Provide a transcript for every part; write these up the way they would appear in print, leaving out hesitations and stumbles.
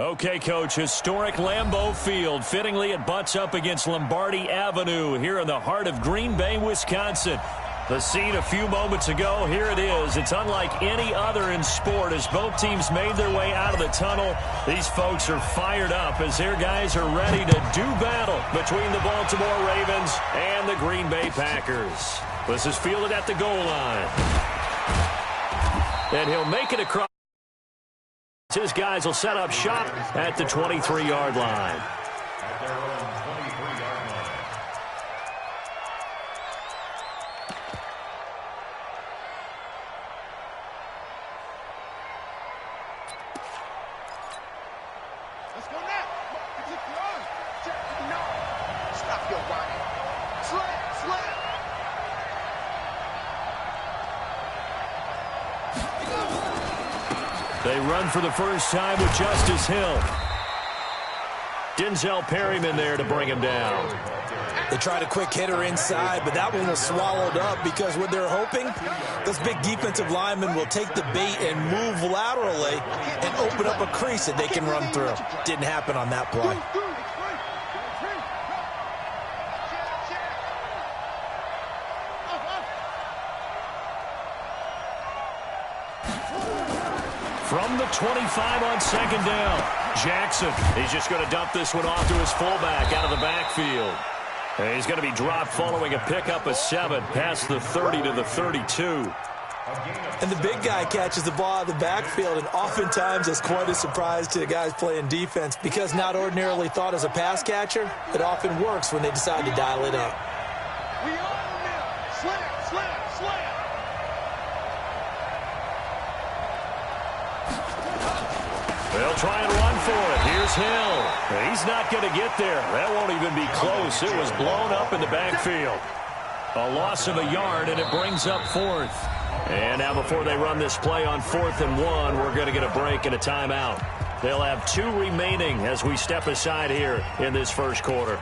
Okay, Coach, historic Lambeau Field. Fittingly, it butts up against Lombardi Avenue here in the heart of Green Bay, Wisconsin. The scene a few moments ago, here it is. It's unlike any other in sport as both teams made their way out of the tunnel. These folks are fired up as their guys are ready to do battle between the Baltimore Ravens and the Green Bay Packers. This is fielded at the goal line. And he'll make it across. His guys will set up shop at the 23-yard line. Let's go now. Stop your whining. Slap. They run for the first time with Justice Hill. Denzel Perryman there to bring him down. They tried a quick hitter inside, but that one was swallowed up because what they're hoping, this big defensive lineman will take the bait and move laterally and open up a crease that they can run through. Didn't happen on that play. From the 25 on second down, Jackson. He's just going to dump this one off to his fullback out of the backfield. And he's going to be dropped following a pickup of 7 past the 30 to the 32. And the big guy catches the ball out of the backfield, and oftentimes it's quite a surprise to the guys playing defense because not ordinarily thought as a pass catcher, it often works when they decide to dial it up. We on now. Slam. They'll try and run for it. Here's Hill. He's not going to get there. That won't even be close. It was blown up in the backfield. A loss of a yard, and it brings up 4th. And now before they run this play on 4th and 1, we're going to get a break and a timeout. They'll have 2 remaining as we step aside here in this first quarter.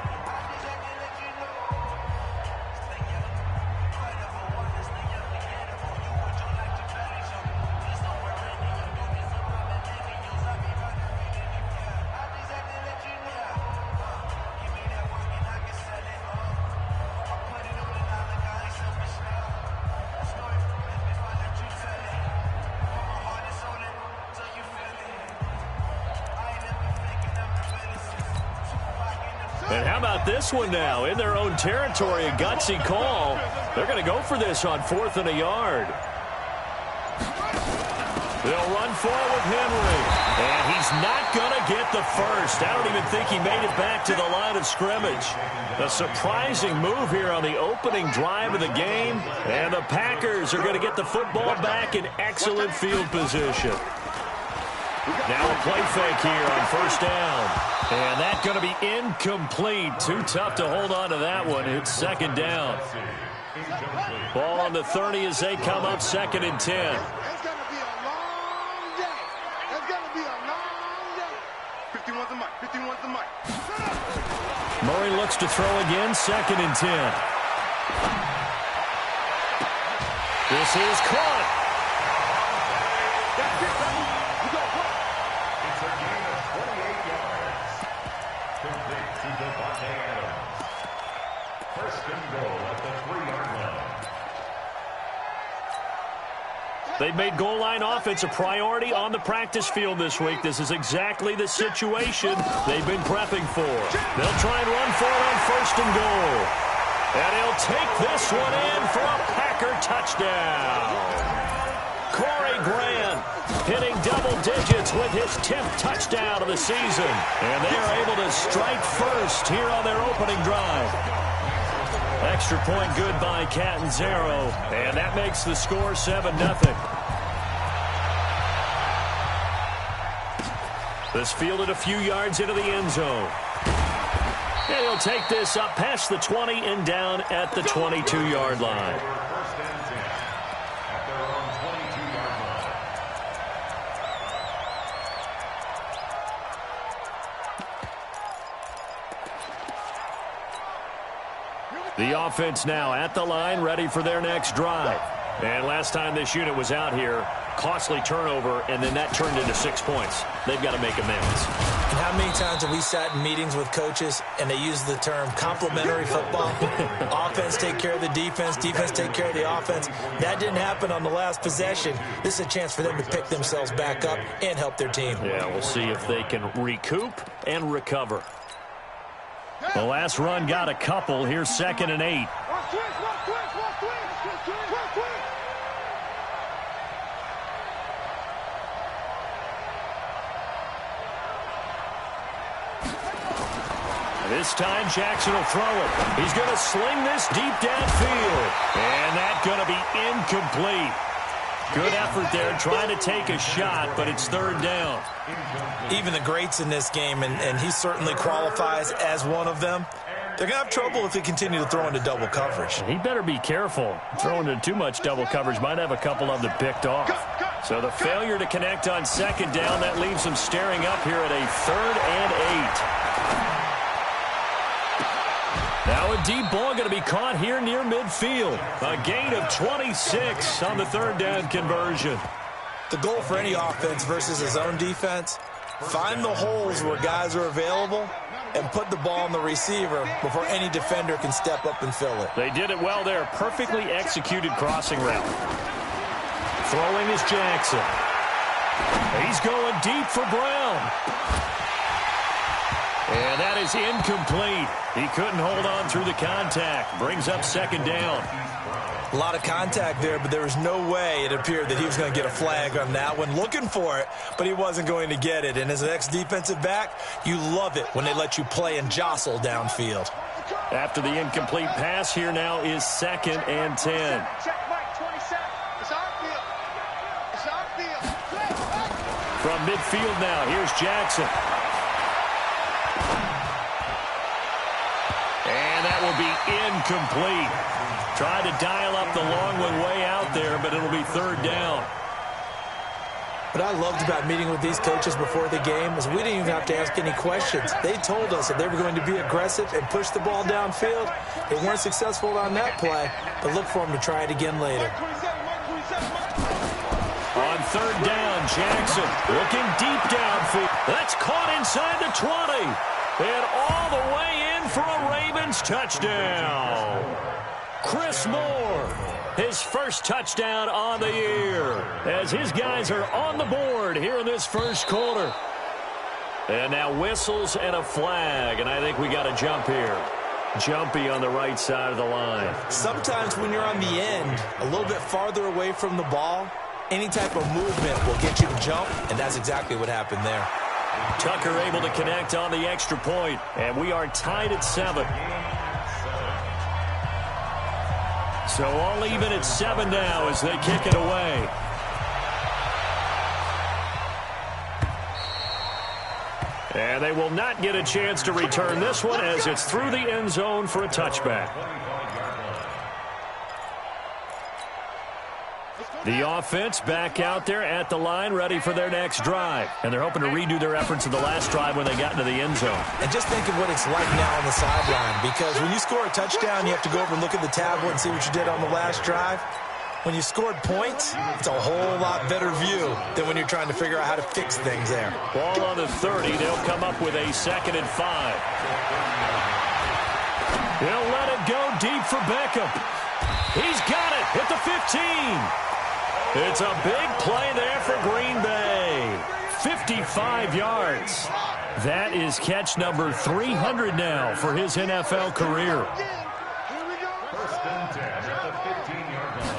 And how about this one now? In their own territory, a gutsy call. They're going to go for this on 4th and a yard. They'll run forward with Henry. And he's not going to get the first. I don't even think he made it back to the line of scrimmage. A surprising move here on the opening drive of the game. And the Packers are going to get the football back in excellent field position. Now a play fake here on first down. And that's going to be incomplete. Too tough to hold on to that one. It's second down. Ball on the 30 as they come up 2nd and 10. It's going to be a long day. It's going to be a long day. 51's the mic. 51's the mic. Murray looks to throw again. 2nd and 10. This is caught. That's it, baby. We go. It's a gain of 28 yards. Complete to Devontae Adams. First and goal at the 3-yard line. They've made goal line offense a priority on the practice field this week. This is exactly the situation they've been prepping for. They'll try and run for it on 1st and goal. And he'll take this one in for a Packer touchdown. Corey Grant hitting double digits with his 10th touchdown of the season. And they are able to strike first here on their opening drive. Extra point good by Catanzaro. And that makes the score 7-0. This fielded a few yards into the end zone. And he'll take this up past the 20 and down at the 22-yard line. The offense now at the line, ready for their next drive. And last time this unit was out here, costly turnover, and then that turned into 6 points. They've got to make amends. And how many times have we sat in meetings with coaches and they use the term complementary football? Offense take care of the defense, defense take care of the offense. That didn't happen on the last possession. This is a chance for them to pick themselves back up and help their team. Yeah, we'll see if they can recoup and recover. The last run got a couple. Here's 2nd and 8. This time Jackson will throw it. He's going to sling this deep downfield. And that's going to be incomplete. Good effort there trying to take a shot, but it's 3rd down. Even the greats in this game, and he certainly qualifies as one of them, they're going to have trouble if they continue to throw into double coverage. He better be careful. Throwing into too much double coverage might have a couple of them picked off. So the failure to connect on 2nd down, that leaves him staring up here at a 3rd and 8. Now a deep ball going to be caught here near midfield. A gain of 26 on the 3rd down conversion. The goal for any offense versus his own defense, find the holes where guys are available and put the ball on the receiver before any defender can step up and fill it. They did it well there. Perfectly executed crossing route. Throwing is Jackson. He's going deep for Brown. And that is incomplete. He couldn't hold on through the contact. Brings up 2nd down. A lot of contact there, but there was no way it appeared that he was going to get a flag on that one. Looking for it, but he wasn't going to get it. And as an ex-defensive back, you love it when they let you play and jostle downfield. After the incomplete pass, here now is 2nd and 10. From midfield now, here's Jackson. And that will be incomplete. Tried to dial up the long one way out there, but it'll be 3rd down. What I loved about meeting with these coaches before the game is we didn't even have to ask any questions. They told us that they were going to be aggressive and push the ball downfield. They weren't successful on that play, but look for them to try it again later. On 3rd down, Jackson looking deep downfield. That's caught inside the 20. And all the way in for a Ravens touchdown. Chris Moore, his first touchdown on the year, as his guys are on the board here in this first quarter. And now whistles and a flag, and I think we got a jump here. Jumpy on the right side of the line. Sometimes when you're on the end, a little bit farther away from the ball, any type of movement will get you to jump, and that's exactly what happened there. Tucker able to connect on the extra point, and we are tied at 7. So all even at 7 now as they kick it away. And they will not get a chance to return this one as it's through the end zone for a touchback. The offense back out there at the line, ready for their next drive. And they're hoping to redo their efforts in the last drive when they got into the end zone. And just think of what it's like now on the sideline, because when you score a touchdown, you have to go over and look at the tablet and see what you did on the last drive. When you scored points, it's a whole lot better view than when you're trying to figure out how to fix things there. Ball on the 30. They'll come up with a 2nd and 5. They'll let it go deep for Beckham. He's got it at the 15. It's a big play there for Green Bay. 55 yards. That is catch number 300 now for his NFL career. First and 10 at the 15-yard line.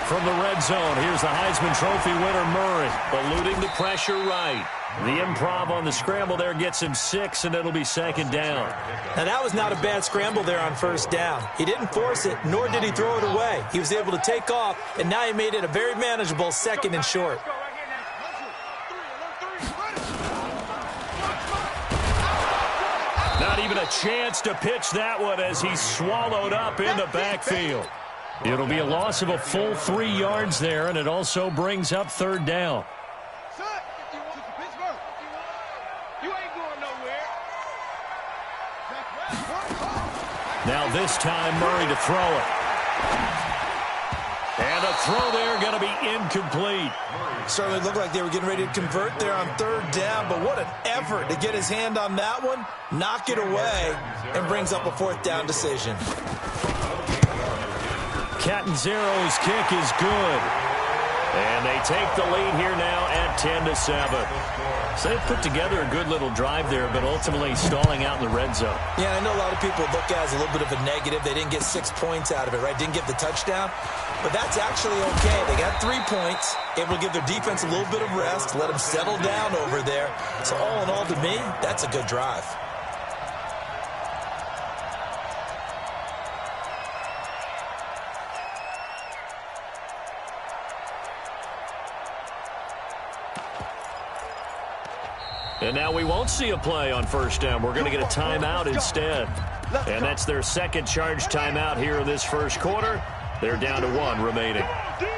From the red zone, here's the Heisman Trophy winner Murray, eluding the pressure right. The improv on the scramble there gets him 6, and it'll be 2nd down. Now, that was not a bad scramble there on 1st down. He didn't force it, nor did he throw it away. He was able to take off, and now he made it a very manageable 2nd and short. Not even a chance to pitch that one as he's swallowed up in the backfield. It'll be a loss of a full 3 yards there, and it also brings up 3rd down. Now this time Murray to throw it. And a throw there going to be incomplete. Certainly looked like they were getting ready to convert there on third down, but what an effort to get his hand on that one, knock it away, and brings up a fourth down decision. Catanzaro's kick is good. And they take the lead here now at 10-7. So they put together a good little drive there, but ultimately stalling out in the red zone. Yeah, I know a lot of people look at it as a little bit of a negative. They didn't get 6 points out of it, right? Didn't get the touchdown. But that's actually okay. They got 3 points, able to give their defense a little bit of rest, let them settle down over there. So all in all, to me, that's a good drive. And now we won't see a play on first down. We're going to get a timeout instead. And that's their second charge timeout here in this first quarter. They're down to 1 remaining.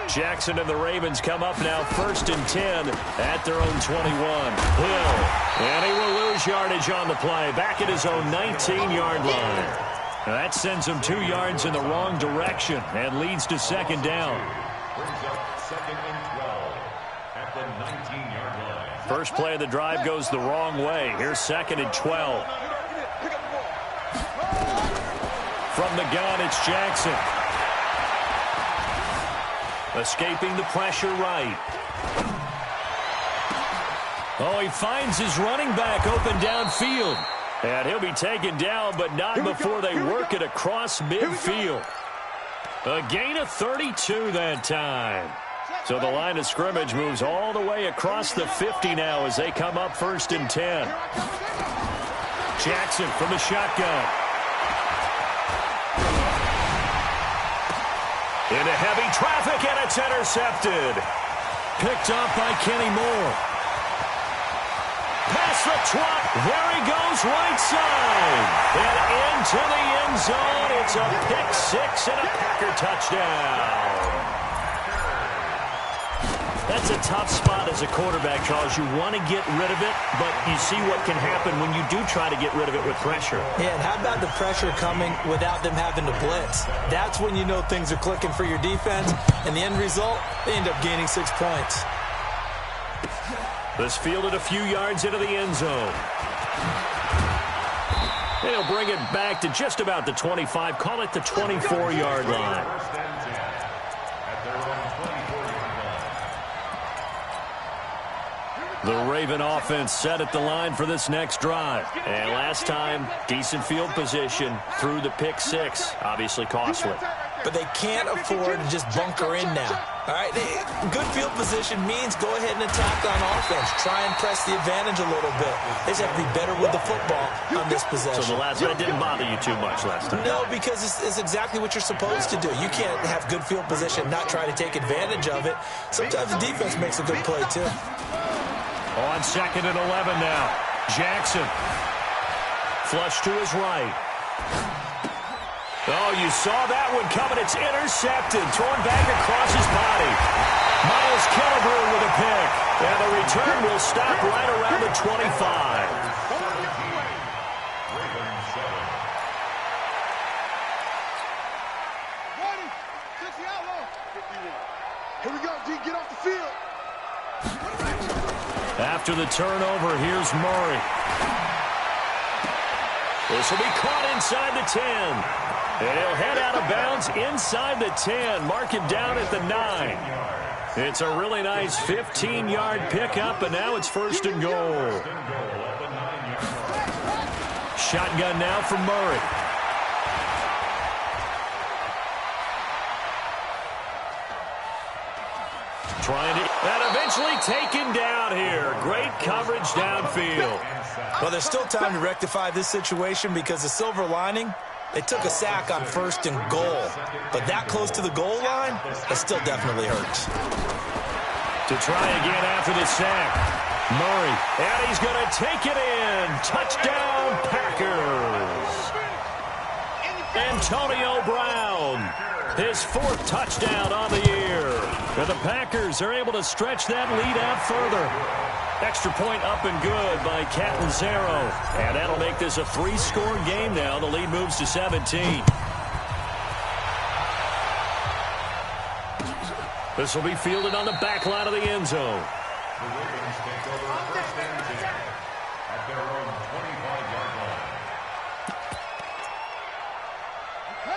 Jackson and the Ravens come up now 1st and 10 at their own 21. Hill, and he will lose yardage on the play, back at his own 19-yard line. That sends him 2 yards in the wrong direction and leads to second down. Brings up 2nd and 12 at the 19-yard line. First play of the drive goes the wrong way. Here's 2nd and 12. From the gun, it's Jackson. Escaping the pressure right. Oh, he finds his running back open downfield. And he'll be taken down, but not before they work it across midfield. A gain of 32 that time. So the line of scrimmage moves all the way across the 50 now as they come up 1st and 10. Jackson from the shotgun. Into heavy traffic, and it's intercepted. Picked off by Kenny Moore. Past the 20. There he goes, right side. And into the end zone. It's a pick 6 and a Packer touchdown. That's a tough spot as a quarterback, Charles. You want to get rid of it, but you see what can happen when you do try to get rid of it with pressure. Yeah, and how about the pressure coming without them having to blitz? That's when you know things are clicking for your defense, and the end result, they end up gaining 6 points. This fielded a few yards into the end zone. And he'll bring it back to just about the 25, call it the 24-yard line. The Raven offense set at the line for this next drive. And last time, decent field position through the pick 6. Obviously costly. But they can't afford to just bunker in now. All right, good field position means go ahead and attack on offense. Try and press the advantage a little bit. They just have to be better with the football on this possession. So the last one didn't bother you too much last time? No, because it's exactly what you're supposed to do. You can't have good field position and not try to take advantage of it. Sometimes the defense makes a good play, too. On 2nd and 11 now. Jackson. Flush to his right. Oh, you saw that one coming. It's intercepted. Thrown back across his body. Miles Killebrew with a pick. And the return will stop right around the 25. Here we go, D. Get off the field. After the turnover, here's Murray. This will be caught inside the 10. And he'll head out of bounds inside the 10. Mark him down at the 9. It's a really nice 15-yard pickup, and now it's 1st and goal. Shotgun now from Murray. And eventually taken down here. Great coverage downfield. Well, there's still time to rectify this situation because the silver lining, they took a sack on 1st and goal. But that close to the goal line, that still definitely hurts. To try again after the sack. Murray, and he's going to take it in. Touchdown, Packers. Antonio Brown, his 4th touchdown on the year. And the Packers are able to stretch that lead out further. Extra point up and good by Catanzaro. And that'll make this a 3-score game now. The lead moves to 17. This will be fielded on the back line of the end zone. The Ravens take over first and 10 at their own 25-yard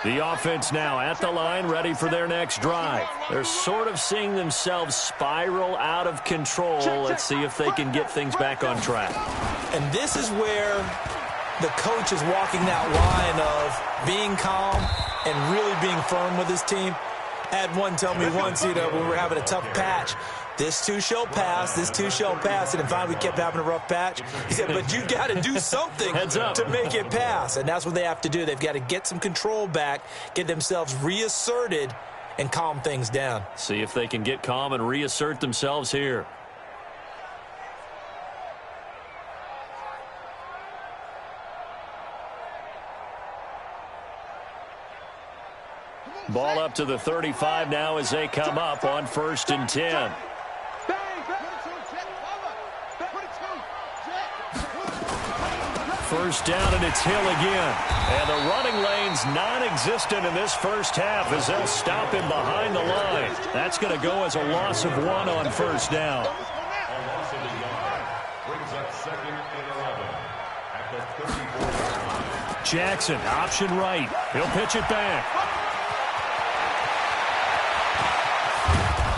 line. The offense now at the line, ready for their next drive. They're sort of seeing themselves spiral out of control. Let's see if they can get things back on track. And this is where the coach is walking that line of being calm and really being firm with his team. I had one tell me once, when we were having a tough patch, this too shall pass, this too shall pass. And then finally we kept having a rough patch. He said, but you got to do something to make it pass. And that's what they have to do. They've got to get some control back, get themselves reasserted, and calm things down. See if they can get calm and reassert themselves here. Ball up to the 35 now as they come up on 1st and 10. First down, and it's Hill again. And the running lane's non-existent in this first half as they'll stop him behind the line. That's going to go as a loss of 1 on 1st down. A loss of a yard brings up 2nd and 11 at the 34-yard line. Jackson, option right. He'll pitch it back.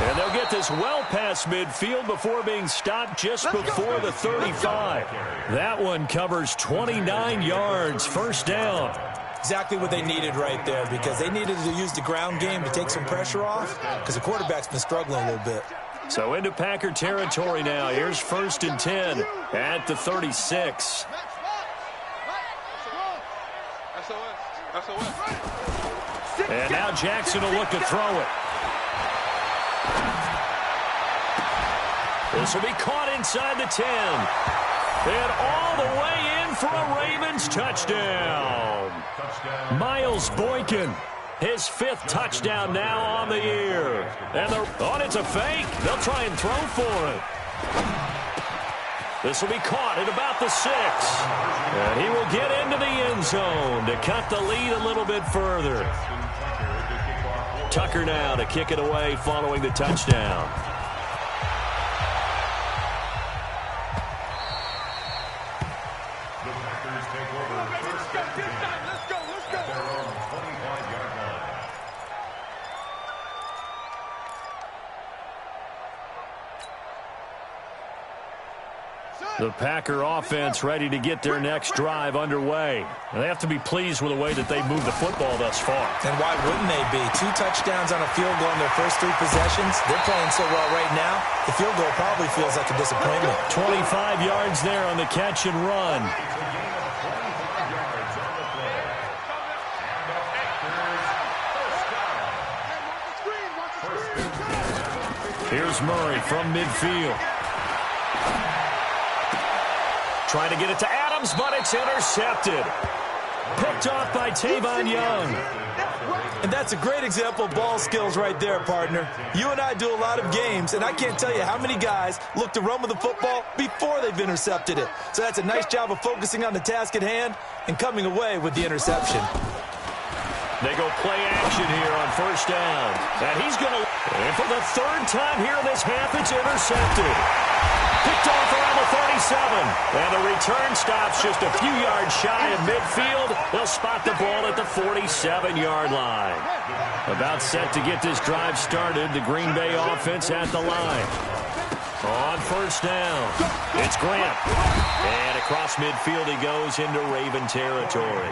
And they'll get this well past midfield before being stopped just before the 35. That one covers 29 yards, first down. Exactly what they needed right there, because they needed to use the ground game to take some pressure off, because the quarterback's been struggling a little bit. So into Packer territory now. Here's 1st and 10 at the 36. And now Jackson will look to throw it. This will be caught inside the 10. And all the way in for a Ravens touchdown. Miles Boykin, his 5th touchdown now on the year. And it's a fake. They'll try and throw for it. This will be caught at about the 6. And he will get into the end zone to cut the lead a little bit further. Tucker now to kick it away following the touchdown. The Packer offense ready to get their next drive underway. And they have to be pleased with the way that they've moved the football thus far. And why wouldn't they be? 2 touchdowns on a field goal in their first 3 possessions. They're playing so well right now, the field goal probably feels like a disappointment. 25 yards there on the catch and run. Here's Murray from midfield. Trying to get it to Adams, but it's intercepted. Picked off by Tavon Young. And that's a great example of ball skills right there, partner. You and I do a lot of games, and I can't tell you how many guys look to run with the football before they've intercepted it. So that's a nice job of focusing on the task at hand and coming away with the interception. They go play action here on 1st down. And he's going to, and for the 3rd time here in this half, it's intercepted. Picked off around the 37. And the return stops just a few yards shy of midfield. They'll spot the ball at the 47-yard line. About set to get this drive started, the Green Bay offense at the line. On 1st down, it's Grant. And across midfield he goes into Raven territory.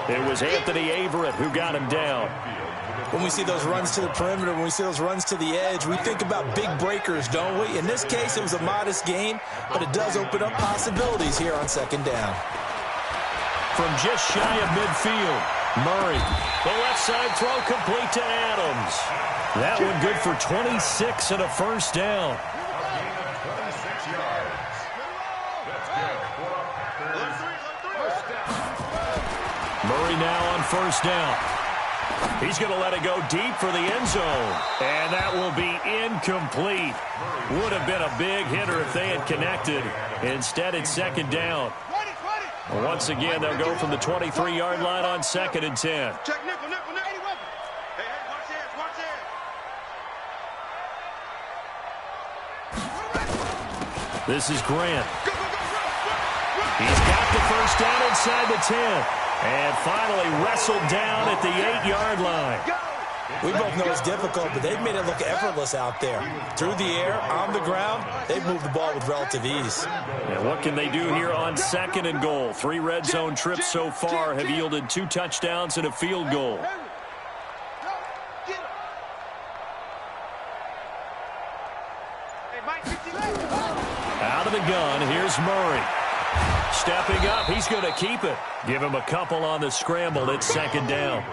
It was Anthony Averett who got him down. When we see those runs to the perimeter, when we see those runs to the edge, we think about big breakers, don't we? In this case, it was a modest gain, but it does open up possibilities here on 2nd down. From just shy of midfield, Murray. The left side throw complete to Adams. That one good for 26 and a 1st down. Murray now on 1st down. He's going to let it go deep for the end zone. And that will be incomplete. Would have been a big hitter if they had connected. Instead, it's 2nd down. Once again, they'll go from the 23-yard line on 2nd and 10. Check nickel. Hey, watch this. This is Grant. He's got the first down inside the 10. And finally wrestled down at the 8-yard line. We both know it's difficult, but they've made it look effortless out there. Through the air, on the ground, they've moved the ball with relative ease. And what can they do here on 2nd and goal? 3 red zone trips so far have yielded 2 touchdowns and a field goal. Out of the gun, here's Murray. Stepping up, he's going to keep it. Give him a couple on the scramble. It's 2nd down.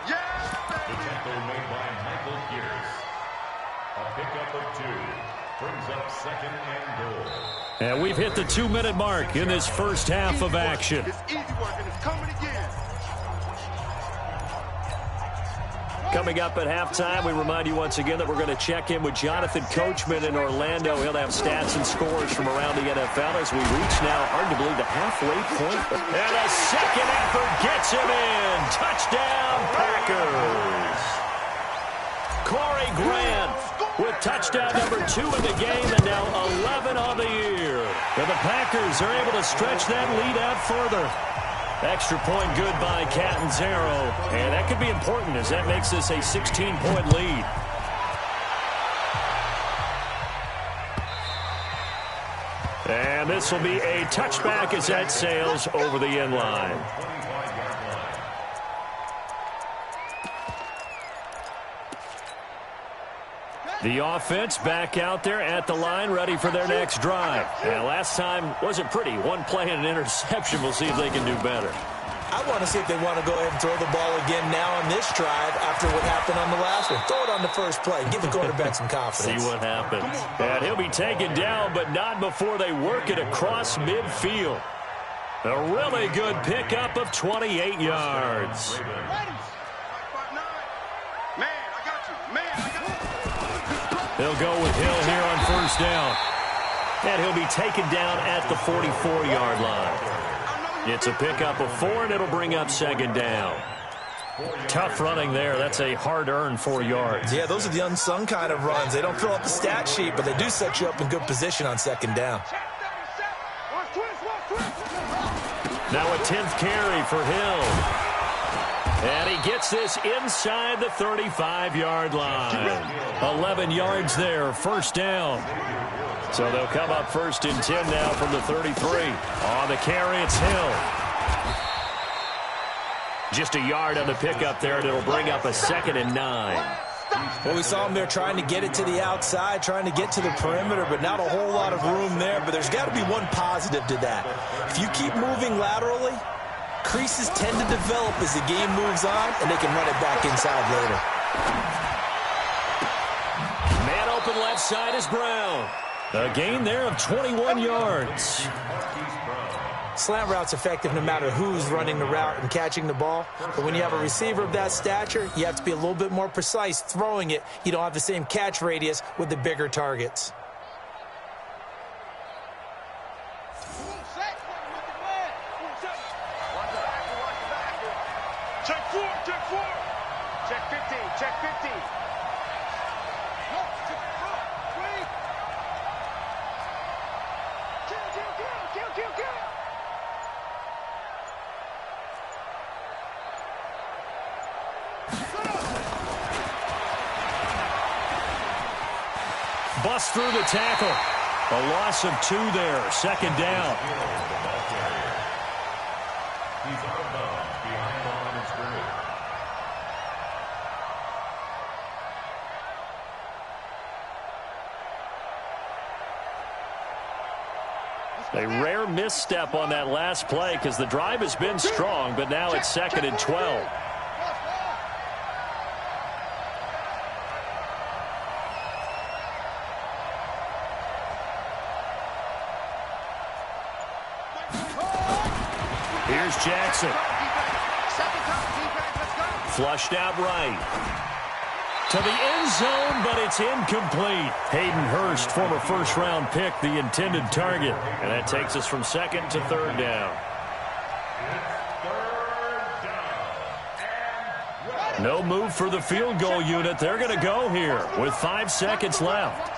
The tackle made by Michael Pierce. A pickup of 2. Brings up 2nd and goal. And we've hit the 2-minute mark in this first half of action. It's easy work, and it's coming again. Coming up at halftime, we remind you once again that we're going to check in with Jonathan Coachman in Orlando. He'll have stats and scores from around the NFL as we reach now, hard to believe, the halfway point. And a second effort gets him in. Touchdown, Packers. Corey Grant with touchdown number 2 in the game and now 11 on the year. And the Packers are able to stretch that lead out further. Extra point good by Catanzaro. And that could be important as that makes this a 16-point lead. And this will be a touchback as that sails over the end line. The offense back out there at the line, ready for their next drive. And last time wasn't pretty. 1 play and an interception. We'll see if they can do better. I want to see if they want to go ahead and throw the ball again now on this drive after what happened on the last one. Throw it on the first play. Give the quarterback some confidence. See what happens. And he'll be taken down, but not before they work it across midfield. A really good pickup of 28 yards. They'll go with Hill here on first down. And he'll be taken down at the 44-yard line. It's a pickup of 4, and it'll bring up 2nd down. Tough running there. That's a hard-earned 4 yards. Yeah, those are the unsung kind of runs. They don't fill up the stat sheet, but they do set you up in good position on 2nd down. Now a 10th carry for Hill. And he gets this inside the 35-yard line. 11 yards there, first down. So they'll come up 1st and 10 now from the 33. On the carry, it's Hill. Just a yard on the pickup there, and it'll bring up a 2nd and 9. Well, we saw him there trying to get it to the outside, trying to get to the perimeter, but not a whole lot of room there. But there's got to be one positive to that. If you keep moving laterally, creases tend to develop as the game moves on, and they can run it back inside later. Man open left side is Brown. A gain there of 21 yards. Slant route's effective no matter who's running the route and catching the ball. But when you have a receiver of that stature, you have to be a little bit more precise throwing it. You don't have the same catch radius with the bigger targets. Check 4, check 4. Check 15, check 15. Bust through the tackle. A loss of 2 there. 2nd down. He's out of bounds behind the line of scrimmage. A rare misstep on that last play because the drive has been strong, but now it's 2nd and 12. Here's Jackson. Flushed out right. To the end zone, but it's incomplete. Hayden Hurst, former first-round pick, the intended target. And that takes us from 2nd to 3rd down. No move for the field goal unit. They're going to go here with 5 seconds left.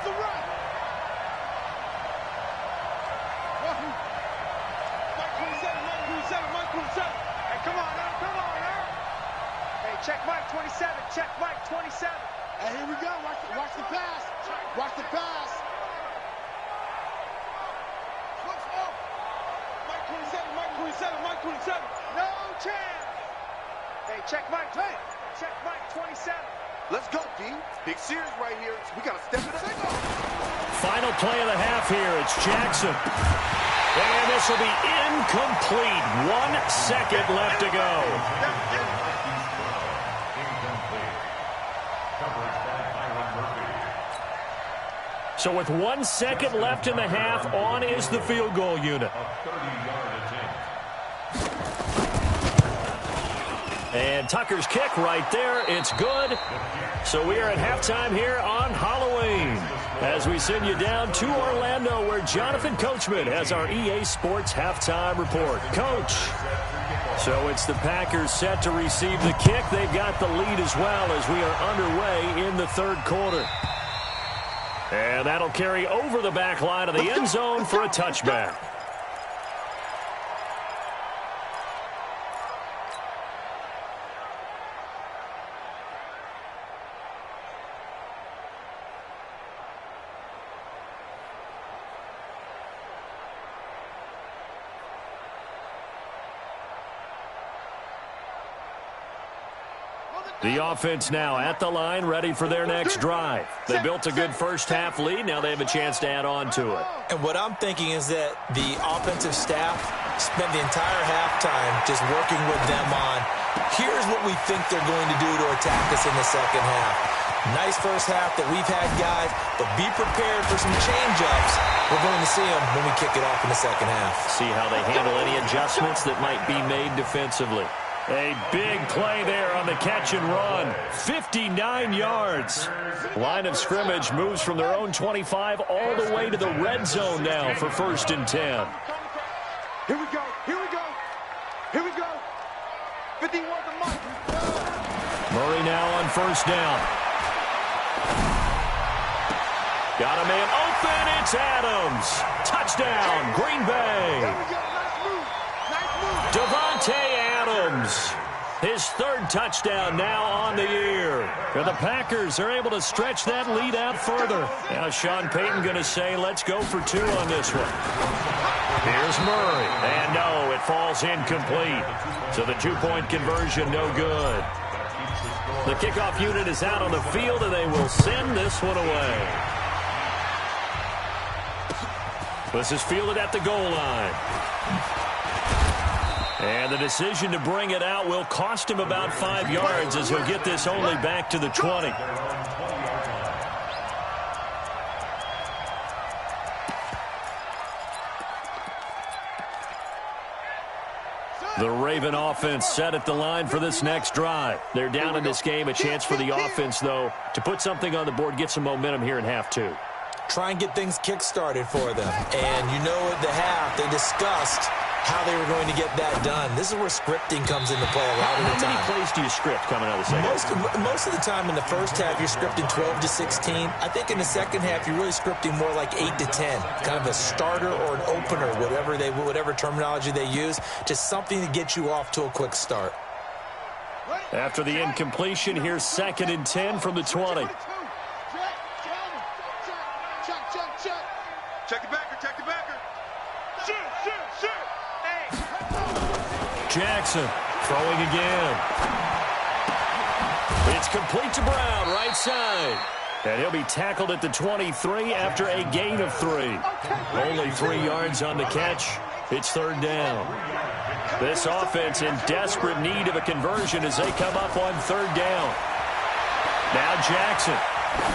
Check Mike 27. Check Mike 27. And here we go. Watch the pass. Watch the pass. Switch up. Mike 27. Mike 27. Mike 27. No chance. Hey, check Mike. Hey. Check Mike 27. Let's go, D. Big series right here. We got to step it up. Final play of the half here. It's Jackson. And this will be incomplete. 1 second left to go. So with 1 second left in the half, on is the field goal unit. And Tucker's kick right there. It's good. So we are at halftime here on Halloween as we send you down to Orlando where Jonathan Coachman has our EA Sports halftime report. Coach. So it's the Packers set to receive the kick. They've got the lead as well as we are underway in the third quarter. And that'll carry over the back line of the end zone for a touchback. The offense now at the line, ready for their next drive. They built a good first-half lead. Now they have a chance to add on to it. And what I'm thinking is that the offensive staff spent the entire halftime just working with them on, here's what we think they're going to do to attack us in the second half. Nice first half that we've had, guys, but be prepared for some change-ups. We're going to see them when we kick it off in the second half. See how they handle any adjustments that might be made defensively. A big play there on the catch and run. 59 yards. Line of scrimmage moves from their own 25 all the way to the red zone now for 1st and 10. Here we go. Here we go. Here we go. 51 to Mike. Murray now on 1st down. Got a man open. It's Adams. Touchdown, Green Bay. There we go. Nice move. Nice move. Devontae Adams, his 3rd touchdown now on the year. And the Packers are able to stretch that lead out further. Now Sean Payton going to say, let's go for 2 on this one. Here's Murray. And no, it falls incomplete. So the 2-point conversion, no good. The kickoff unit is out on the field, and they will send this one away. This is fielded at the goal line. And the decision to bring it out will cost him about 5 yards as he'll get this only back to the 20. The Raven offense set at the line for this next drive. They're down in this game. A chance for the offense, though, to put something on the board, get some momentum here in half 2. Try and get things kick-started for them. And you know at the half, they discussed how they were going to get that done. This is where scripting comes into play a lot of the time. How many plays do you script coming out of the second? Most of the time in the first half, you're scripting 12 to 16. I think in the second half, you're really scripting more like 8 to 10. Kind of a starter or an opener, whatever terminology they use. Just something to get you off to a quick start. After the incompletion, here's 2nd and 10 from the 20. Check the backer, check the backer. Shoot, shoot, shoot. Hey. Jackson throwing again. It's complete to Brown, right side. And he'll be tackled at the 23 after a gain of 3. Only 3 yards on the catch. It's 3rd down. This offense in desperate need of a conversion as they come up on 3rd down. Now Jackson.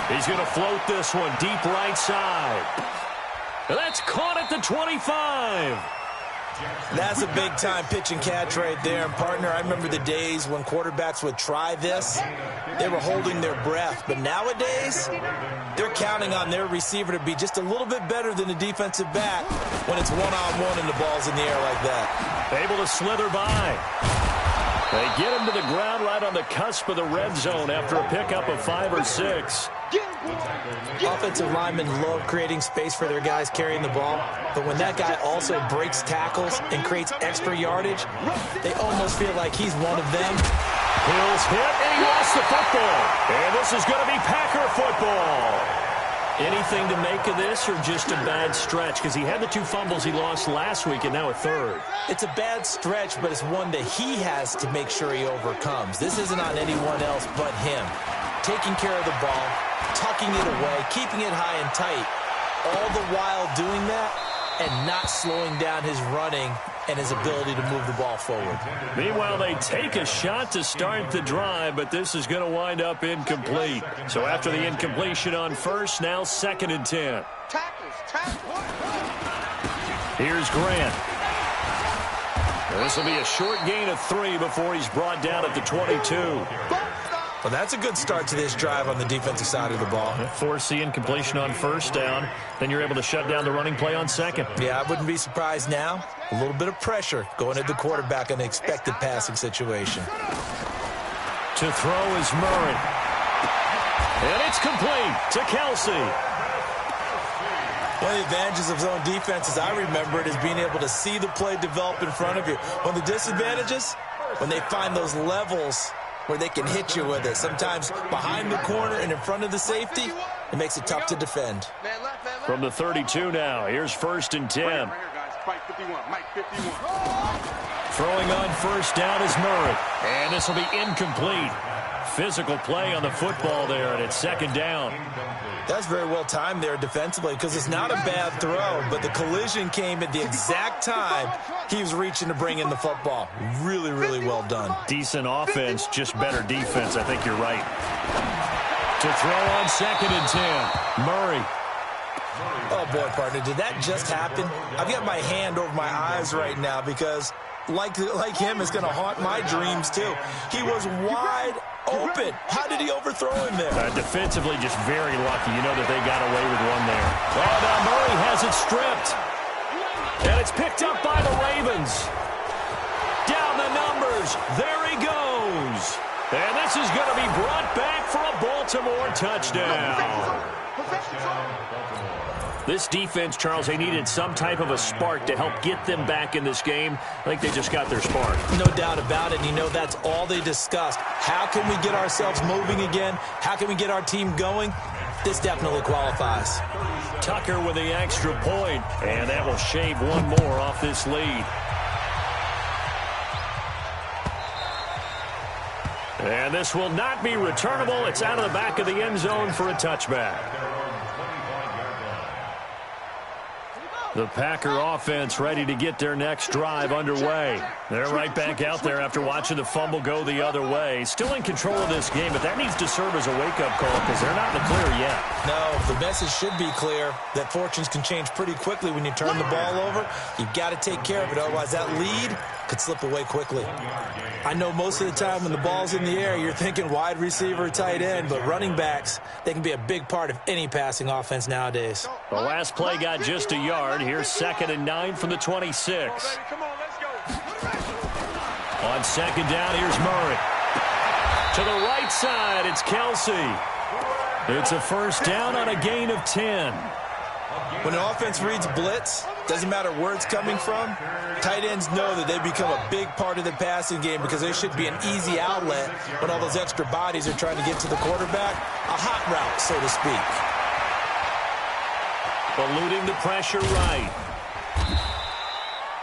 He's going to float this one deep right side. That's caught at the 25. That's a big-time pitch and catch right there. And, partner, I remember the days when quarterbacks would try this. They were holding their breath. But nowadays, they're counting on their receiver to be just a little bit better than the defensive back when it's one-on-one and the ball's in the air like that. Able to slither by. They get him to the ground right on the cusp of the red zone after a pickup of 5 or 6. Offensive linemen love creating space for their guys carrying the ball, but when that guy also breaks tackles and creates extra yardage, they almost feel like he's one of them. Hill's hit, and he lost the football. And this is going to be Packer football. Anything to make of this or just a bad stretch? Because he had the 2 fumbles he lost last week and now a third. It's a bad stretch, but it's one that he has to make sure he overcomes. This isn't on anyone else but him. Taking care of the ball, tucking it away, keeping it high and tight, all the while doing that and not slowing down his running and his ability to move the ball forward. Meanwhile, they take a shot to start the drive, but this is going to wind up incomplete. So after the incompletion on first, now 2nd and 10. Here's Grant. This will be a short gain of 3 before he's brought down at the 22. Well, that's a good start to this drive on the defensive side of the ball. Force the incompletion on first down. Then you're able to shut down the running play on second. Yeah, I wouldn't be surprised now. A little bit of pressure going at the quarterback in an expected passing situation. To throw is Murray. And it's complete to Kelsey. One of the advantages of zone defense, as I remember it, is being able to see the play develop in front of you. One of the disadvantages, when they find those levels where they can hit you with it. Sometimes behind the corner and in front of the safety, it makes it tough to defend. From the 32 now, here's 1st and 10. Throwing on first down is Murray. And this will be incomplete. Physical play on the football there, and it's 2nd down. That's very well timed there defensively because it's not a bad throw, but the collision came at the exact time he was reaching to bring in the football. Really, really well done. Decent offense, just better defense. I think you're right. To throw on 2nd and 10, Murray. Oh, boy, partner, did that just happen? I've got my hand over my eyes right now because, like him, it's going to haunt my dreams, too. He was wide open. How did he overthrow him there? Defensively, just very lucky. You know that they got away with one there. Oh, now Murray has it stripped. And it's picked up by the Ravens. Down the numbers. There he goes. And this is going to be brought back for a Baltimore touchdown. This defense, Charles, they needed some type of a spark to help get them back in this game. I think they just got their spark. No doubt about it. And you know that's all they discussed. How can we get ourselves moving again? How can we get our team going? This definitely qualifies. Tucker with the extra point, and that will shave one more off this lead. And this will not be returnable. It's out of the back of the end zone for a touchback. The Packer offense ready to get their next drive underway. They're right back out there after watching the fumble go the other way. Still in control of this game, but that needs to serve as a wake-up call because they're not in the clear yet. No, the message should be clear that fortunes can change pretty quickly when you turn the ball over. You've got to take care of it, otherwise that lead could slip away quickly. I know most of the time when the ball's in the air, you're thinking wide receiver, tight end, but running backs, they can be a big part of any passing offense nowadays. The last play got just a yard. Here's 2nd and 9 from the 26. On 2nd down, here's Murray. To the right side, it's Kelsey. It's a first down on a gain of 10. When an offense reads blitz, doesn't matter where it's coming from, tight ends know that they become a big part of the passing game because they should be an easy outlet when all those extra bodies are trying to get to the quarterback. A hot route, so to speak. Eluding the pressure right.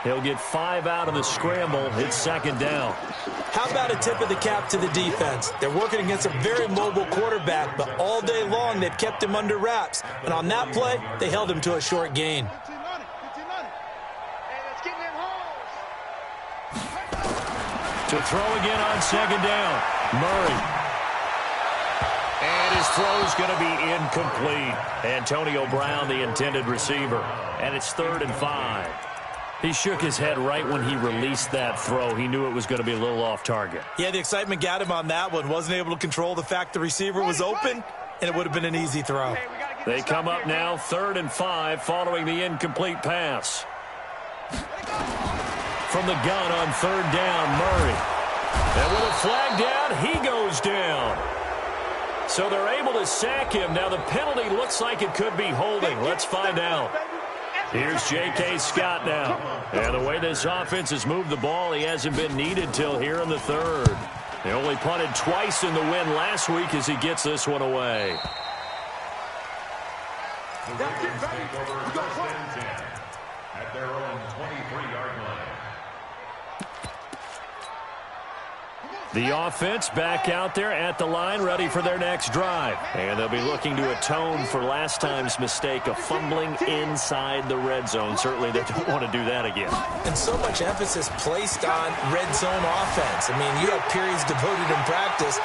He'll get 5 out of the scramble. It's 2nd down. How about a tip of the cap to the defense? They're working against a very mobile quarterback, but all day long they've kept him under wraps. And on that play, they held him to a short gain. To throw again on 2nd down, Murray. And his throw's going to be incomplete. Antonio Brown, the intended receiver. And it's 3rd and 5. He shook his head right when he released that throw. He knew it was going to be a little off target. Yeah, the excitement got him on that one. Wasn't able to control the fact the receiver was open, and it would have been an easy throw. They come up now 3rd and 5 following the incomplete pass. From the gun on 3rd down, Murray. And with a flag down, he goes down. So they're able to sack him. Now the penalty looks like it could be holding. Let's find out. Here's J.K. Scott now. And the way this offense has moved the ball, he hasn't been needed till here in the 3rd. They only punted twice in the win last week as he gets this one away. The Ravens take over first and 10 at their own 23-yard line. The offense back out there at the line, ready for their next drive. And they'll be looking to atone for last time's mistake of fumbling inside the red zone. Certainly they don't want to do that again. And so much emphasis placed on red zone offense. I mean, you have periods devoted in practice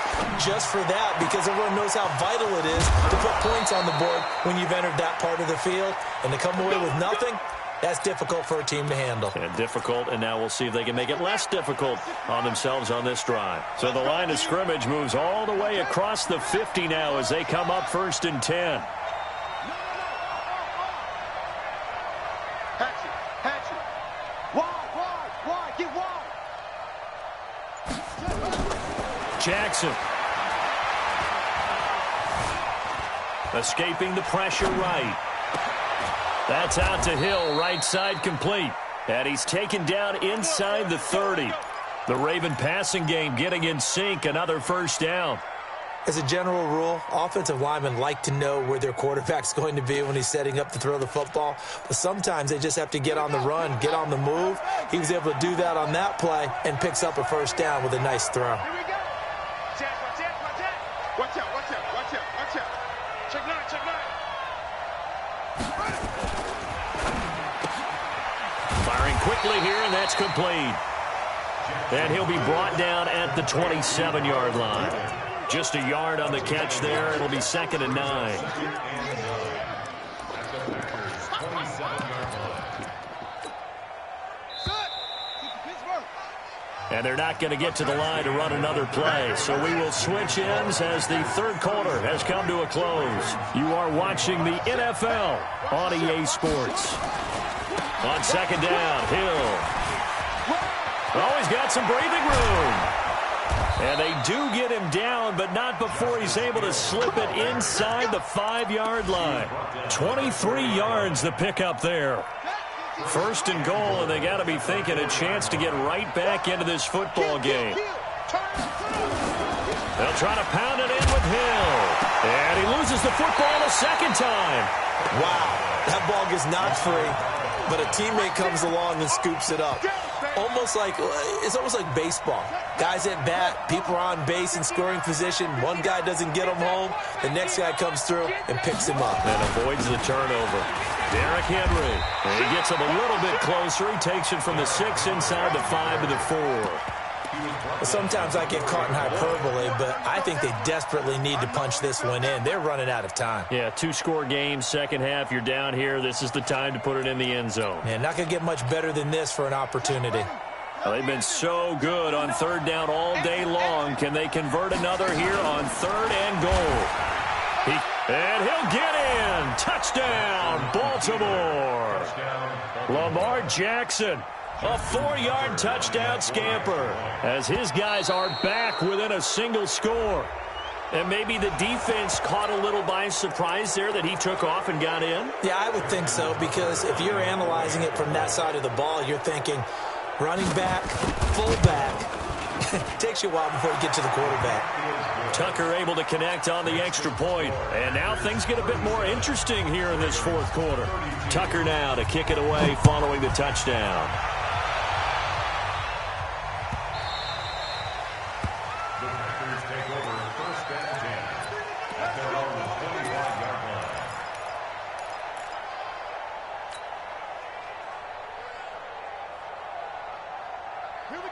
just for that because everyone knows how vital it is to put points on the board when you've entered that part of the field. And to come away with nothing, that's difficult for a team to handle. And difficult, and now we'll see if they can make it less difficult on themselves on this drive. So the line of scrimmage moves all the way across the 50 now as they come up 1st and 10. Hatchet. Wide, get wide. Jackson. Escaping the pressure right. That's out to Hill, right side complete. And he's taken down inside the 30. The Raven passing game getting in sync, another first down. As a general rule, offensive linemen like to know where their quarterback's going to be when he's setting up to throw the football. But sometimes they just have to get on the run, get on the move. He was able to do that on that play and picks up a first down with a nice throw. Here we go. Watch out. Check nine. Firing quickly here, and that's complete. And he'll be brought down at the 27-yard line. Just a yard on the catch there. It'll be 2nd and 9. And they're not going to get to the line to run another play. So we will switch ends as the third quarter has come to a close. You are watching the NFL on EA Sports. On 2nd down, Hill. Oh, he's got some breathing room. And they do get him down, but not before he's able to slip it inside the 5-yard line. 23 yards the pickup there. 1st and goal, and they got to be thinking a chance to get right back into this football game. They'll try to pound it in with Hill. And he loses the football a second time. Wow, that ball gets knocked free, but a teammate comes along and scoops it up. It's almost like baseball. Guys at bat, people are on base in scoring position. One guy doesn't get him home. The next guy comes through and picks him up. And avoids the turnover. Derrick Henry. And he gets him a little bit closer. He takes it from the 6 inside the 5 to the 4. Well, sometimes I get caught in hyperbole, but I think they desperately need to punch this one in. They're running out of time. Yeah, 2-score game, second half. You're down here. This is the time to put it in the end zone. Man, not going to get much better than this for an opportunity. Well, they've been so good on 3rd down all day long. Can they convert another here on 3rd and goal? And he'll get in. Touchdown, Baltimore. Lamar Jackson. A 4-yard touchdown scamper as his guys are back within a single score. And maybe the defense caught a little by surprise there that he took off and got in? Yeah, I would think so, because if you're analyzing it from that side of the ball, you're thinking running back, fullback. It takes you a while before you get to the quarterback. Tucker able to connect on the extra point. And now things get a bit more interesting here in this 4th quarter. Tucker now to kick it away following the touchdown.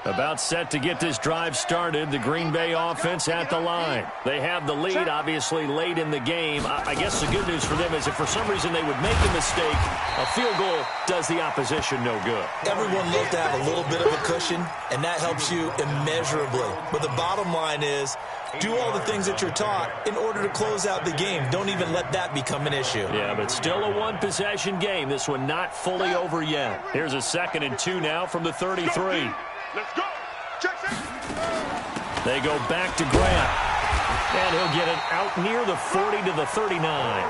About set to get this drive started. The Green Bay offense at the line. They have the lead, obviously, late in the game. I guess the good news for them is if for some reason they would make a mistake, a field goal does the opposition no good. Everyone loves to have a little bit of a cushion, and that helps you immeasurably. But the bottom line is, do all the things that you're taught in order to close out the game. Don't even let that become an issue. Yeah, but still a one-possession game. This one not fully over yet. Here's a 2nd and 2 now from the 33. Let's go. Jackson. They go back to Grant. And he'll get it out near the 40 to the 39.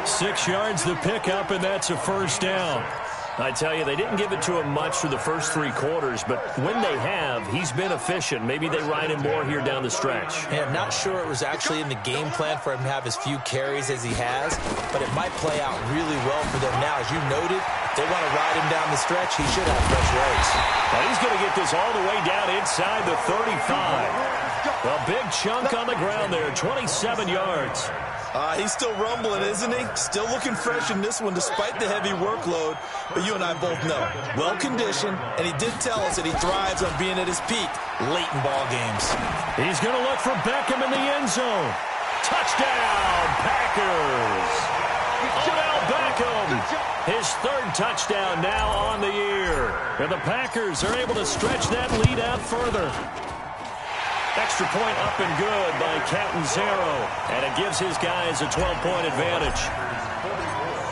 6 yards the pickup, and that's a first down. I tell you, they didn't give it to him much through the first 3 quarters, but when they have, he's been efficient. Maybe they ride him more here down the stretch. Yeah, I'm not sure it was actually in the game plan for him to have as few carries as he has, but it might play out really well for them now. As you noted, if they want to ride him down the stretch, he should have fresh legs. Now he's going to get this all the way down inside the 35. A big chunk on the ground there, 27 yards. He's still rumbling, isn't he? Still looking fresh in this one despite the heavy workload. But you and I both know, well-conditioned, and he did tell us that he thrives on being at his peak late in ball games. He's going to look for Beckham in the end zone. Touchdown, Packers! Odell Beckham, his 3rd touchdown now on the year. And the Packers are able to stretch that lead out further. Extra point up and good by Catanzaro, and it gives his guys a 12-point advantage.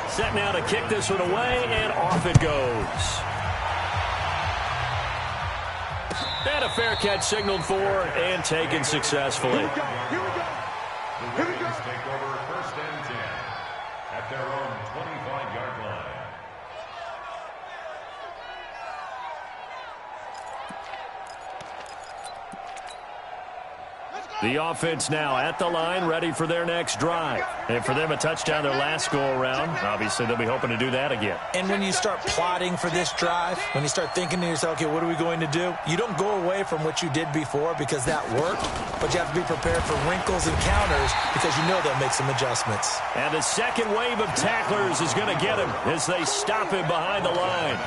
Set now to kick this one away, and off it goes. And a fair catch signaled for and taken successfully. Here we go. The Ravens take over 1st and 10 at their own 25-yard line. The offense now at the line, ready for their next drive. And for them, a touchdown their last go-around. Obviously, they'll be hoping to do that again. And when you start plotting for this drive, when you start thinking to yourself, okay, what are we going to do? You don't go away from what you did before because that worked, but you have to be prepared for wrinkles and counters because you know they'll make some adjustments. And the second wave of tacklers is going to get him as they stop him behind the line.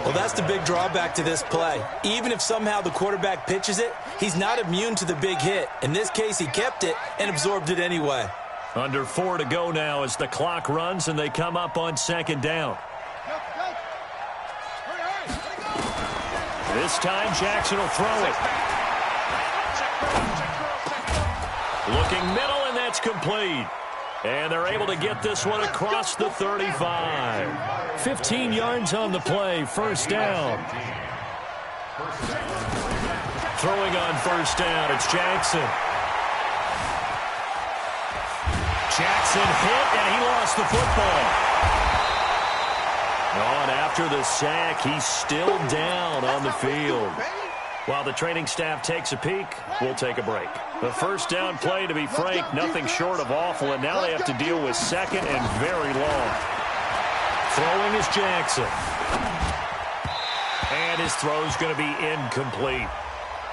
Well, that's the big drawback to this play. Even if somehow the quarterback pitches it, he's not immune to the big hit. In this case, he kept it and absorbed it anyway. Under 4 to go now as the clock runs and they come up on 2nd down. This time, Jackson will throw it. Looking middle, and that's complete. And they're able to get this one across the 35. 15 yards on the play, 1st down. Throwing on 1st down, it's Jackson. Jackson hit, and he lost the football. And after the sack, he's still down on the field. While the training staff takes a peek, we'll take a break. The 1st down play, to be frank, nothing short of awful, and now they have to deal with 2nd and very long. Throwing is Jackson. And his throw's going to be incomplete.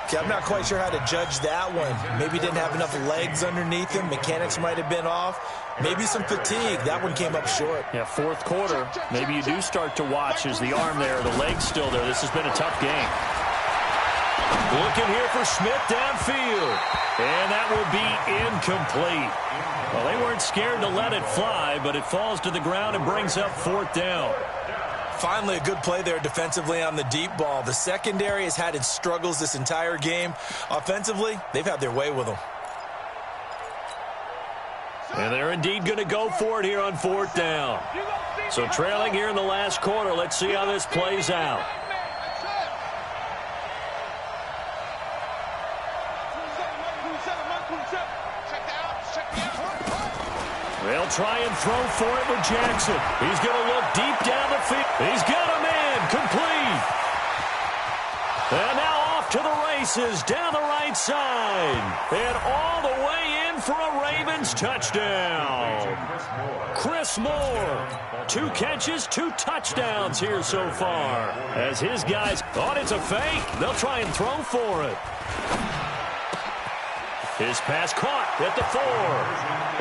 Okay, I'm not quite sure how to judge that one. Maybe didn't have enough legs underneath him. Mechanics might have been off. Maybe some fatigue. That one came up short. Yeah, 4th quarter. Maybe you do start to watch as the arm there, the leg's still there. This has been a tough game. Looking here for Smith downfield. And that will be incomplete. Well, they weren't scared to let it fly, but it falls to the ground and brings up 4th down. Finally, a good play there defensively on the deep ball. The secondary has had its struggles this entire game. Offensively, they've had their way with them. And they're indeed going to go for it here on 4th down. So trailing here in the last quarter, let's see how this plays out. They'll try and throw for it with Jackson. He's going to look deep down the field. He's got him in. Complete. And now off to the races down the right side. And all the way in for a Ravens touchdown. Chris Moore. 2 catches, 2 touchdowns here so far. As his guys thought it's a fake, they'll try and throw for it. His pass caught at the 4.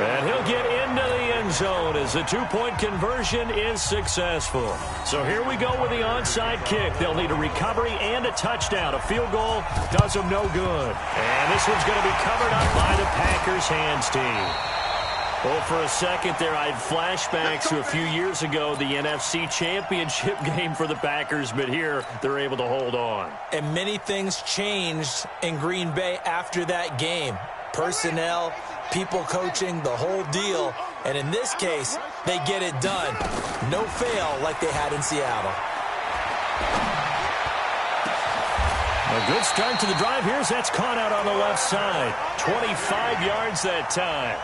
And he'll get into the end zone as the 2-point conversion is successful. So here we go with the onside kick. They'll need a recovery and a touchdown. A field goal does them no good. And this one's going to be covered up by the Packers hands team. Well, for a second there, I had flashbacks to a few years ago, the NFC Championship game for the Packers, but here they're able to hold on. And many things changed in Green Bay after that game. Personnel, people coaching, the whole deal. And in this case, they get it done. No fail like they had in Seattle. A good start to the drive. That's caught out on the left side. 25 yards that time.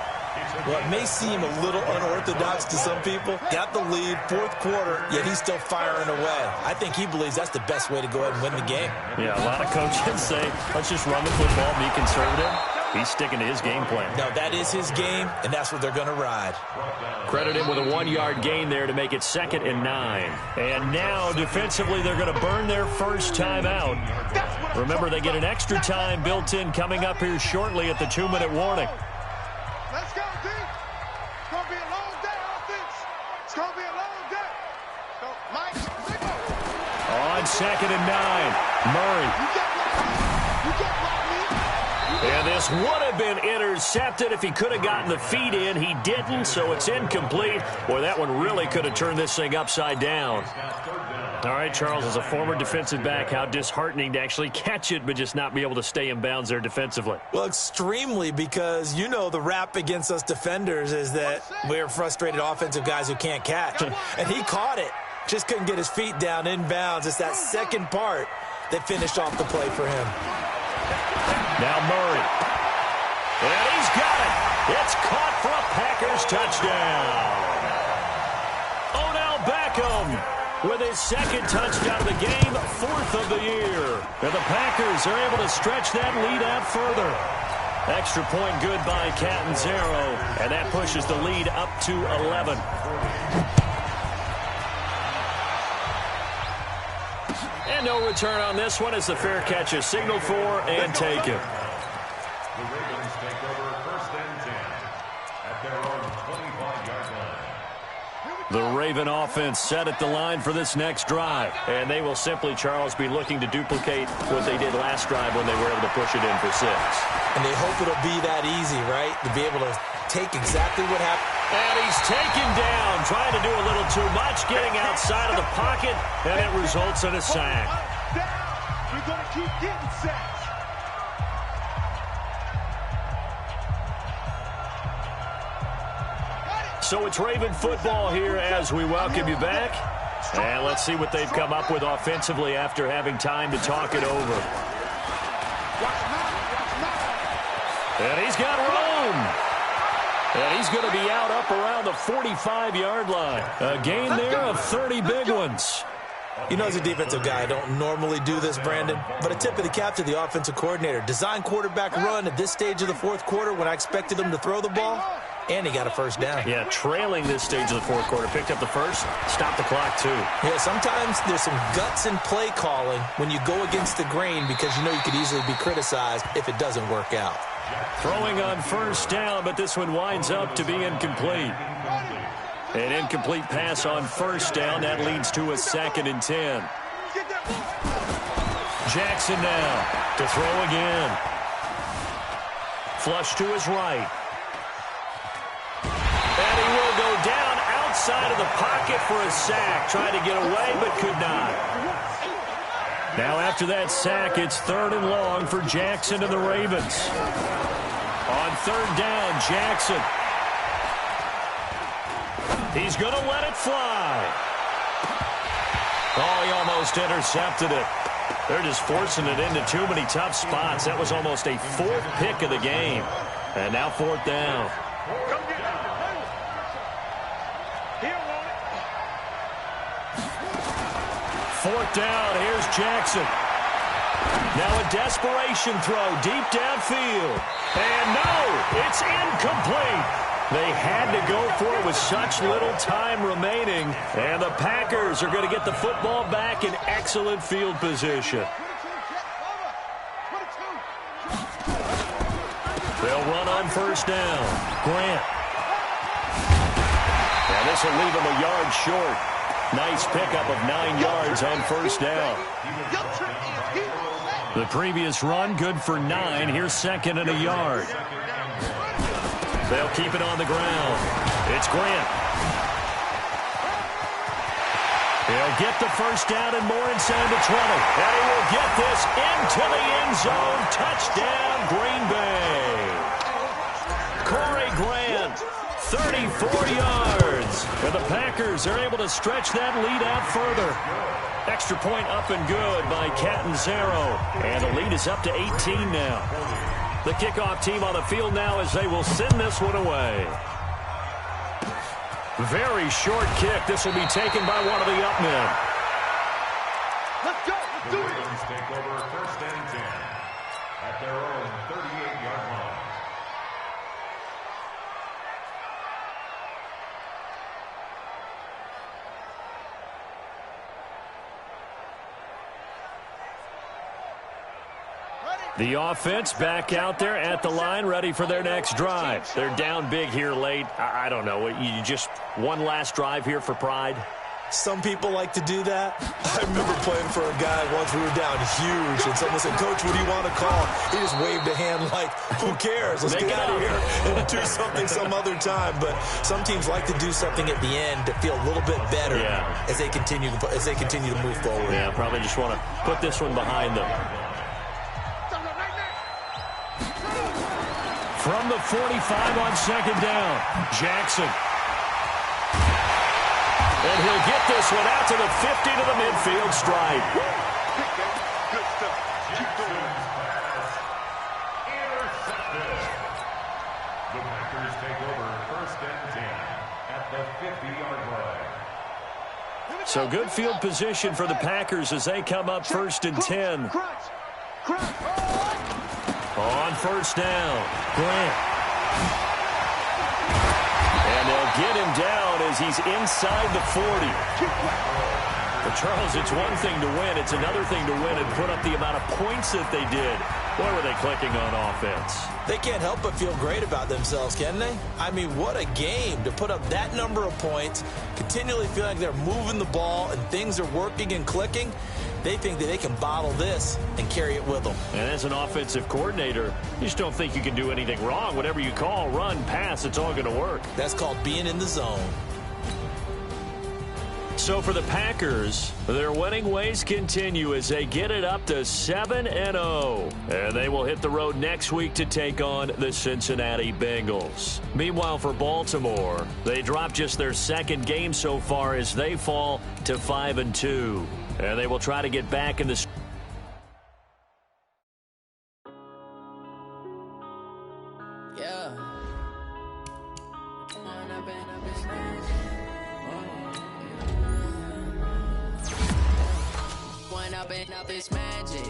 Well, it may seem a little unorthodox to some people. Got the lead, fourth quarter, yet he's still firing away. I think he believes that's the best way to go ahead and win the game. Yeah, a lot of coaches say, let's just run the football, be conservative. He's sticking to his game plan. No, that is his game, and that's what they're going to ride. Credit him with a 1-yard gain there to make it 2nd and 9. And now, defensively, they're going to burn their first time out. Remember, they get an extra time built in coming up here shortly at the 2-minute warning. Let's go, D. It's going to be a long day, offense. It's going to be a long day. So, Mike, on 2nd and 9, Murray. you got me. You got me. And this would have been intercepted if he could have gotten the feet in. He didn't, so it's incomplete. Boy, that one really could have turned this thing upside down. All right, Charles, as a former defensive back, how disheartening to actually catch it but just not be able to stay in bounds there defensively. Well, extremely, because you know the rap against us defenders is that we're frustrated offensive guys who can't catch. And he caught it. Just couldn't get his feet down in bounds. It's that second part that finished off the play for him. Now Murray. And he's got it. It's caught for a Packers touchdown. Odell Beckham with his 2nd touchdown of the game, 4th of the year. And the Packers are able to stretch that lead out further. Extra point good by Catanzaro, and that pushes the lead up to 11. And no return on this one as the fair catch is signaled for and taken. The Ravens take over 1st and 10 at their own 25-yard line. The Raven offense set at the line for this next drive. And they will simply, Charles, be looking to duplicate what they did last drive when they were able to push it in for 6. And they hope it'll be that easy, right? To be able to take exactly what happened. And he's taken down, trying to do a little too much, getting outside of the pocket, and it results in a sack. We're going to keep getting sacks. So it's Raven football here as we welcome you back. And let's see what they've come up with offensively after having time to talk it over. And he's got room. And he's going to be out up around the 45-yard line. A gain there of 30 big ones. You know, as a defensive guy, I don't normally do this, Brandon, but a tip of the cap to the offensive coordinator. Design quarterback run at this stage of the fourth quarter when I expected him to throw the ball, and he got a first down. Yeah, trailing this stage of the fourth quarter. Picked up the first, stopped the clock, too. Yeah, sometimes there's some guts in play calling when you go against the grain because you know you could easily be criticized if it doesn't work out. Throwing on first down, but this one winds up to be incomplete. An incomplete pass on first down. That leads to a 2nd and 10. Jackson now to throw again. Flush to his right. And he will go down outside of the pocket for a sack. Tried to get away, but could not. Now after that sack, it's 3rd and long for Jackson and the Ravens. On 3rd down, Jackson. He's going to let it fly. Oh, he almost intercepted it. They're just forcing it into too many tough spots. That was almost a 4th pick of the game. And now 4th down. Fourth down, here's Jackson. Now a desperation throw deep downfield. And no, it's incomplete. They had to go for it with such little time remaining. And the Packers are going to get the football back in excellent field position. They'll run on first down. Grant. And this will leave him a yard short. Nice pickup of 9 yards on first down. The previous run, good for 9. Here's 2nd and a yard. They'll keep it on the ground. It's Grant. He'll get the first down and more inside the 20. And he will get this into the end zone. Touchdown, Green Bay. Corey Grant, 34 yards. And the Packers are able to stretch that lead out further. Extra point up and good by Catanzaro. And the lead is up to 18 now. The kickoff team on the field now as they will send this one away. Very short kick. This will be taken by one of the up men. Let's go. Let's do it. Ravens take over first and 10 at their own 38-yard line. The offense back out there at the line, ready for their next drive. They're down big here late. I don't know. You just one last drive here for pride? Some people like to do that. I remember playing for a guy once. We were down huge, and someone said, "Coach, what do you want to call?" He just waved a hand like, "Who cares? Let's get out of here and do something some other time." But some teams like to do something at the end to feel a little bit better as they continue to move forward. Yeah, probably just want to put this one behind them. From the 45 on second down, Jackson. And he'll get this one out to the 50 to the midfield stripe. Good stuff. Keep doing it. Intercepted. The Packers take over first and 10 at the 50-yard line. So good field position for the Packers as they come up first and 10. On first down, Grant. And they'll get him down as he's inside the 40. But Charles, it's one thing to win. It's another thing to win and put up the amount of points that they did. Boy, were they clicking on offense. They can't help but feel great about themselves, can they? I mean, what a game to put up that number of points, continually feel like they're moving the ball and things are working and clicking. They think that they can bottle this and carry it with them. And as an offensive coordinator, you just don't think you can do anything wrong. Whatever you call, run, pass, it's all going to work. That's called being in the zone. So for the Packers, their winning ways continue as they get it up to 7-0. And they will hit the road next week to take on the Cincinnati Bengals. Meanwhile, for Baltimore, they dropped just their second game so far as they fall to 5-2. And they will try to get back in the... It's magic.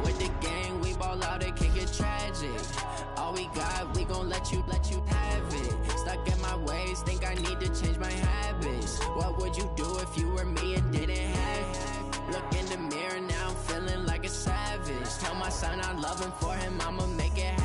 With the gang, we ball out, it can get tragic. All we got, we gon' let you have it. Stuck in my ways, think I need to change my habits. What would you do if you were me and didn't have it? Look in the mirror, now I'm feeling like a savage. Tell my son I love him, for him I'ma make it happen.